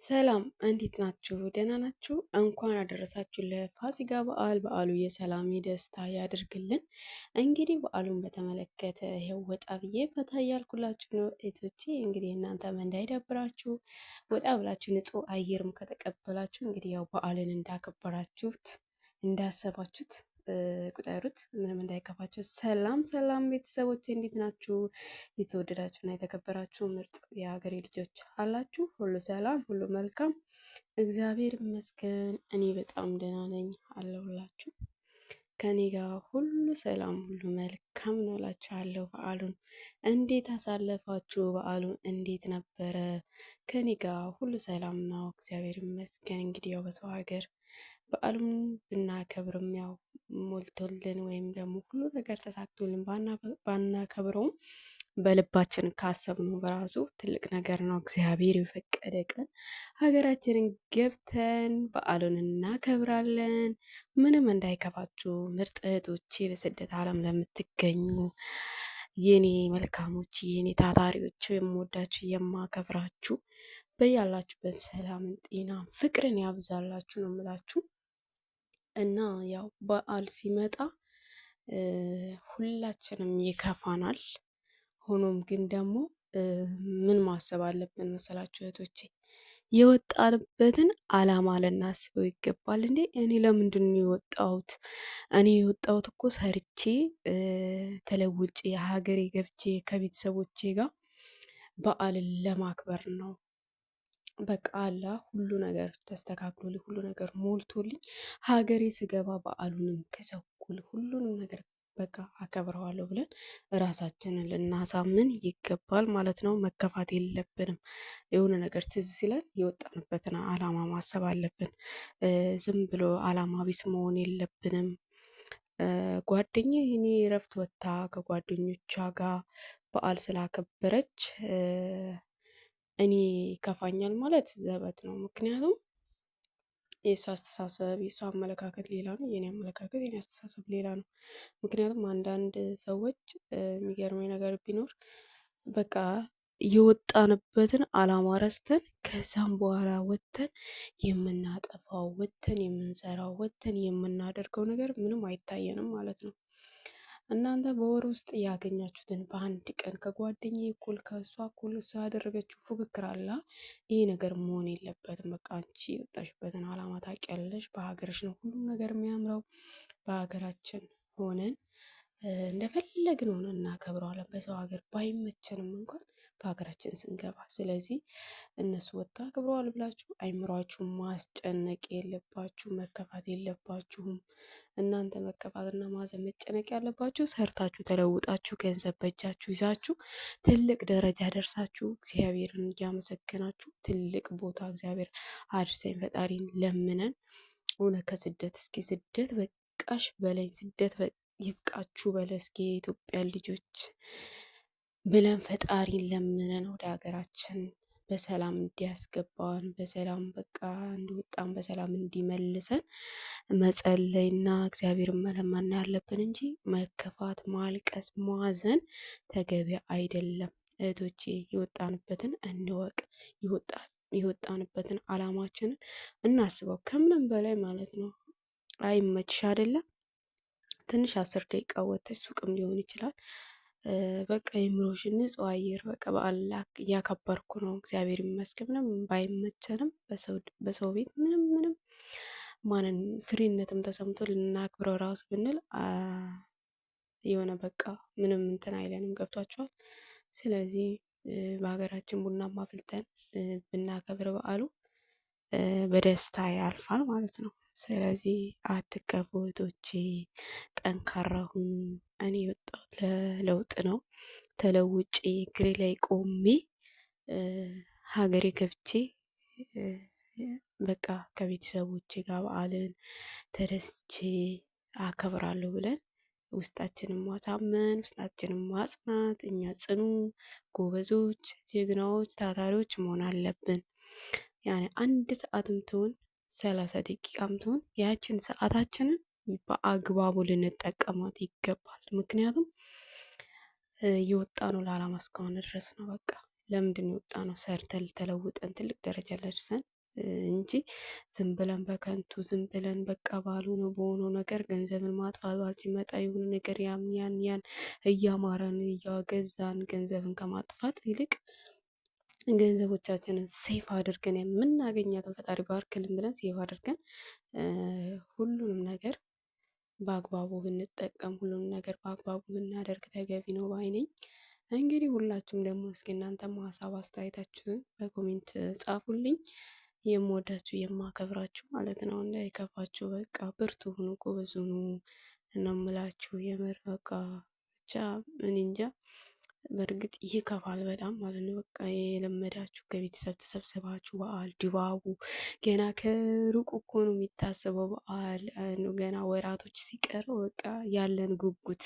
ሰላም እንዴት ናችሁ? ደህና ናችሁ? እንኳን አደረሳችሁ ለፋሲካ በዓል። በዓሉ የሰላም የደስታ ያድርግልን። እንግዲህ በዓሉን በተመለከተ ይኸው ወጣ ብዬ ፈታ እያልኩላችሁ ነው እህቶቼ። እንግዲህ እናንተም እንዳይደብራችሁ ወጣ ብላችሁ ንጹህ አየርም ከተቀበላችሁ እንግዲህ ያው በዓልን እንዳከበራችሁት እንዳሰባችሁት ቁጠሩት። ምንም እንዳይከፋችሁ። ሰላም ሰላም ቤተሰቦቼ እንዴት ናችሁ? የተወደዳችሁና የተከበራችሁ ምርጥ የሀገሬ ልጆች አላችሁ? ሁሉ ሰላም፣ ሁሉ መልካም፣ እግዚአብሔር ይመስገን። እኔ በጣም ደህና ነኝ አለሁላችሁ። ከኔ ጋር ሁሉ ሰላም፣ ሁሉ መልካም ነው እላችኋለሁ። በዓሉን እንዴት አሳለፋችሁ? በዓሉን እንዴት ነበረ? ከኔ ጋር ሁሉ ሰላም ነው እግዚአብሔር ይመስገን። እንግዲህ ያው በሰው ሀገር በዓሉን ብናከብርም ያው ሞልቶልን ወይም ደግሞ ሁሉ ነገር ተሳክቶልን ባናከብረውም በልባችን ካሰብነው በራሱ ትልቅ ነገር ነው። እግዚአብሔር የፈቀደ ቀን ሀገራችንን ገብተን በዓሉን እናከብራለን። ምንም እንዳይከፋችሁ ምርጥ እህቶቼ፣ በስደት ዓለም ለምትገኙ የኔ መልካሞች፣ የኔ ታታሪዎች፣ የምወዳችሁ የማከብራችሁ በያላችሁበት ሰላምን፣ ጤና፣ ፍቅርን ያብዛላችሁ ነው የምላችሁ። እና ያው በዓል ሲመጣ ሁላችንም ይከፋናል። ሆኖም ግን ደግሞ ምን ማሰብ አለብን መሰላችሁ እህቶቼ? የወጣንበትን አላማ ልናስበው ይገባል። እንዴ እኔ ለምንድን ነው የወጣሁት? እኔ የወጣሁት እኮ ሰርቼ ተለውጬ ሀገሬ ገብቼ ከቤተሰቦቼ ጋር በዓልን ለማክበር ነው። በቃ አላ ሁሉ ነገር ተስተካክሎልኝ ሁሉ ነገር ሞልቶልኝ ሀገሬ ስገባ በዓሉንም ከሰኩል ሁሉንም ነገር በቃ አከብረዋለሁ ብለን ራሳችንን ልናሳምን ይገባል ማለት ነው። መከፋት የለብንም። የሆነ ነገር ትዝ ሲለን የወጣንበትን አላማ ማሰብ አለብን። ዝም ብሎ አላማ ቢስ መሆን የለብንም። ጓደኛ እኔ እረፍት ወጥታ ከጓደኞቿ ጋር በዓል ስላከበረች እኔ ይከፋኛል ማለት ዘበት ነው። ምክንያቱም የእሱ አስተሳሰብ የእሱ አመለካከት ሌላ ነው፣ የኔ አመለካከት የኔ አስተሳሰብ ሌላ ነው። ምክንያቱም አንዳንድ ሰዎች የሚገርመኝ ነገር ቢኖር በቃ የወጣንበትን አላማ ረስተን ከዛም በኋላ ወጥተን የምናጠፋው ወጥተን የምንሰራው ወጥተን የምናደርገው ነገር ምንም አይታየንም ማለት ነው። እናንተ በወር ውስጥ ያገኛችሁትን በአንድ ቀን ከጓደኛዬ እኩል ከእሷ እኩል እሷ ያደረገችው ፉክክር አለ። ይሄ ነገር መሆን የለበትም። በቃ አንቺ የወጣሽበትን አላማ ታውቂያለሽ። በሀገርሽ ነው ሁሉም ነገር የሚያምረው። በሀገራችን ሆነን እንደፈለግን ሆነን እናከብረዋለን። በሰው ሀገር ባይመቸንም እንኳን በሀገራችን ስንገባ። ስለዚህ እነሱ ወጥታ አክብረዋል ብላችሁ አይምሯችሁም ማስጨነቅ የለባችሁ፣ መከፋት የለባችሁም። እናንተ መከፋትና ማዘን መጨነቅ ያለባችሁ ሰርታችሁ ተለውጣችሁ ገንዘብ በእጃችሁ ይዛችሁ ትልቅ ደረጃ ደርሳችሁ እግዚአብሔርን እያመሰገናችሁ ትልቅ ቦታ እግዚአብሔር አድርሰኝ ፈጣሪን ለምነን ሆነ ከስደት እስኪ ስደት በቃሽ በለኝ ስደት ይብቃችሁ በለ እስኪ የኢትዮጵያ ልጆች ብለን ፈጣሪን ለምነን ወደ ሀገራችን በሰላም እንዲያስገባን በሰላም በቃ እንዲወጣን በሰላም እንዲመልሰን መጸለይና እግዚአብሔርን መለመን ያለብን እንጂ መከፋት፣ ማልቀስ፣ ማዘን ተገቢ አይደለም። እህቶቼ የወጣንበትን እንወቅ፣ የወጣንበትን አላማችንን እናስበው። ከምንም በላይ ማለት ነው። አይመችሽ አይደለም ትንሽ 10 ደቂቃ ወጥተሽ ሱቅም ሊሆን ይችላል። በቃ የምሮሽን ንጹህ አየር በቃ በዓል እያከበርኩ ነው እግዚአብሔር ይመስገን። ምንም ባይመቸንም በሰው ቤት ምንም ማንን ፍሪነትም ተሰምቶ ልናክብረው ራሱ ብንል የሆነ በቃ ምንም እንትን አይለንም። ገብቷችኋል? ስለዚህ በሀገራችን ቡና ማፍልተን ብናከብር በዓሉ በደስታ ያልፋል ማለት ነው። ስለዚህ አትከፉ እህቶቼ፣ ጠንካራ ሁኑ። እኔ የወጣሁት ለለውጥ ነው። ተለውጬ እግሬ ላይ ቆሜ ሀገሬ ገብቼ በቃ ከቤተሰቦቼ ጋር በዓልን ተደስቼ አከብራለሁ ብለን ውስጣችንን ማሳመን፣ ውስጣችንን ማጽናት። እኛ ጽኑ ጎበዞች፣ ጀግናዎች፣ ታታሪዎች መሆን አለብን። ያኔ 1 ሰዓትም ትሆን 30 ደቂቃም ትሆን ያችን ሰዓታችንን በአግባቡ ልንጠቀማት ይገባል። ምክንያቱም የወጣ ነው ለዓላማ እስከሆነ ድረስ ነው። በቃ ለምንድን የወጣ ነው? ሰርተን ተለውጠን ትልቅ ደረጃ ደርሰን እንጂ ዝም ብለን በከንቱ ዝም ብለን በቃ ባልሆነ በሆነው ነገር ገንዘብን ማጥፋት ባል ሲመጣ የሆነ ነገር ያን እያማረን እያገዛን ገንዘብን ከማጥፋት ይልቅ ገንዘቦቻችንን ሴፍ አድርገን የምናገኛትን ፈጣሪ ባርክልን ብለን ሴፍ አድርገን ሁሉንም ነገር በአግባቡ ብንጠቀም ሁሉንም ነገር በአግባቡ ብናደርግ ተገቢ ነው ባይ ነኝ። እንግዲህ ሁላችሁም ደግሞ እስኪ እናንተም ሀሳብ አስተያየታችሁን በኮሜንት ጻፉልኝ። የምወዳችሁ የማከብራችሁ ማለት ነው። እንዳይከፋችሁ በቃ ብርቱ ሁኑ፣ ጎበዝ ሁኑ ነው የምላችሁ። የምር በቃ ብቻ ምን እንጃ በእርግጥ ይከፋል በጣም ማለት ነው። በቃ የለመዳችሁ ከቤተሰብ ተሰብስባችሁ በዓል ድባቡ ገና ከሩቁ እኮ ነው የሚታሰበው በዓል ገና ወራቶች ሲቀረው በቃ ያለን ጉጉት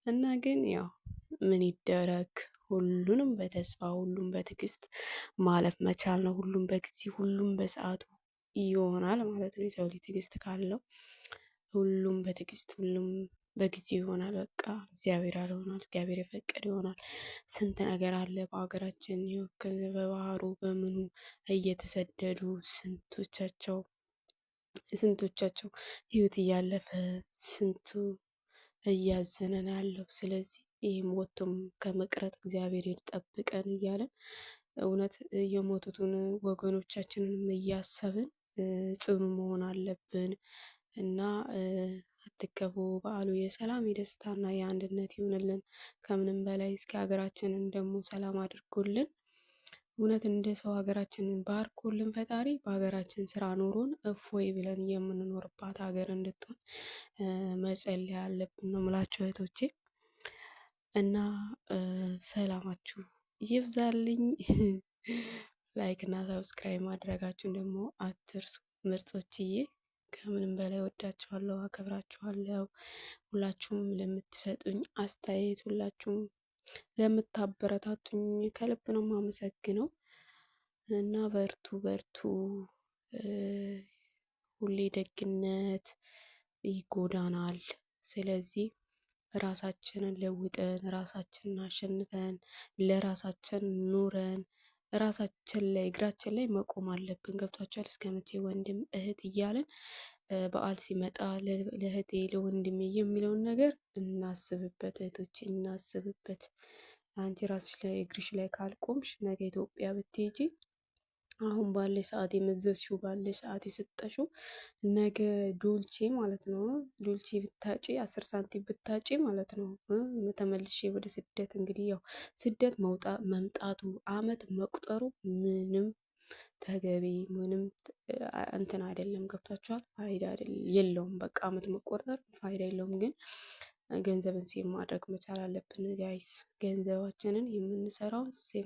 እና ግን ያው ምን ይደረግ ሁሉንም በተስፋ ሁሉም በትዕግስት ማለፍ መቻል ነው። ሁሉም በጊዜ ሁሉም በሰዓቱ ይሆናል ማለት ነው። የሰው ልጅ ትዕግስት ካለው ሁሉም በትዕግስት ሁሉም በጊዜ ይሆናል። በቃ እግዚአብሔር ያለው ይሆናል፣ እግዚአብሔር የፈቀደ ይሆናል። ስንት ነገር አለ በሀገራችን ይወክል በባህሩ በምኑ እየተሰደዱ ስንቶቻቸው ህይወት እያለፈ ስንቱ እያዘነን ያለው። ስለዚህ ይህም ወጥቶም ከመቅረት እግዚአብሔር ይጠብቀን እያለን እውነት የሞቱትን ወገኖቻችንን እያሰብን ጽኑ መሆን አለብን እና አትከፉ። በዓሉ የሰላም የደስታና የአንድነት ይሆንልን። ከምንም በላይ እስኪ ሀገራችንን ደግሞ ሰላም አድርጎልን እውነት እንደ ሰው ሀገራችንን ባርኮልን ፈጣሪ በሀገራችን ስራ ኖሮን እፎይ ብለን የምንኖርባት ሀገር እንድትሆን መጸለይ አለብን ነው የምላችሁ እህቶቼ። እና ሰላማችሁ ይብዛልኝ። ላይክ እና ሰብስክራይብ ማድረጋችሁን ደግሞ አትርሱ ምርጦችዬ። ከምንም በላይ ወዳችኋለሁ፣ አከብራችኋለሁ። ሁላችሁም ለምትሰጡኝ አስተያየት፣ ሁላችሁም ለምታበረታቱኝ ከልብ ነው የማመሰግነው እና በርቱ በርቱ። ሁሌ ደግነት ይጎዳናል። ስለዚህ ራሳችንን ለውጠን ራሳችንን አሸንፈን ለራሳችን ኑረን ራሳችን ላይ እግራችን ላይ መቆም አለብን። ገብቷችኋል? እስከ መቼ ወንድም እህት እያለን በዓል ሲመጣ ለእህቴ ለወንድሜ የሚለውን ነገር እናስብበት እህቶቼ፣ እናስብበት። አንቺ ራስሽ ላይ እግርሽ ላይ ካልቆምሽ ነገ ኢትዮጵያ ብትሄጂ አሁን ባለ ሰዓት የመዘዝሽው ባለ ሰዓት የሰጠሽው ነገ ዶልቼ ማለት ነው ዶልቼ ብታጪ 10 ሳንቲም ብታጪ ማለት ነው ተመልሼ ወደ ስደት። እንግዲህ ያው ስደት መምጣቱ አመት መቁጠሩ ምንም ተገቢ ምንም እንትን አይደለም። ገብቷችኋል? ፋይዳ አይደለም የለውም። በቃ አመት መቆጠር ፋይዳ የለውም። ግን ገንዘብን ሴቭ ማድረግ መቻል አለብን ጋይስ። ገንዘባችንን የምንሰራው ሴቭ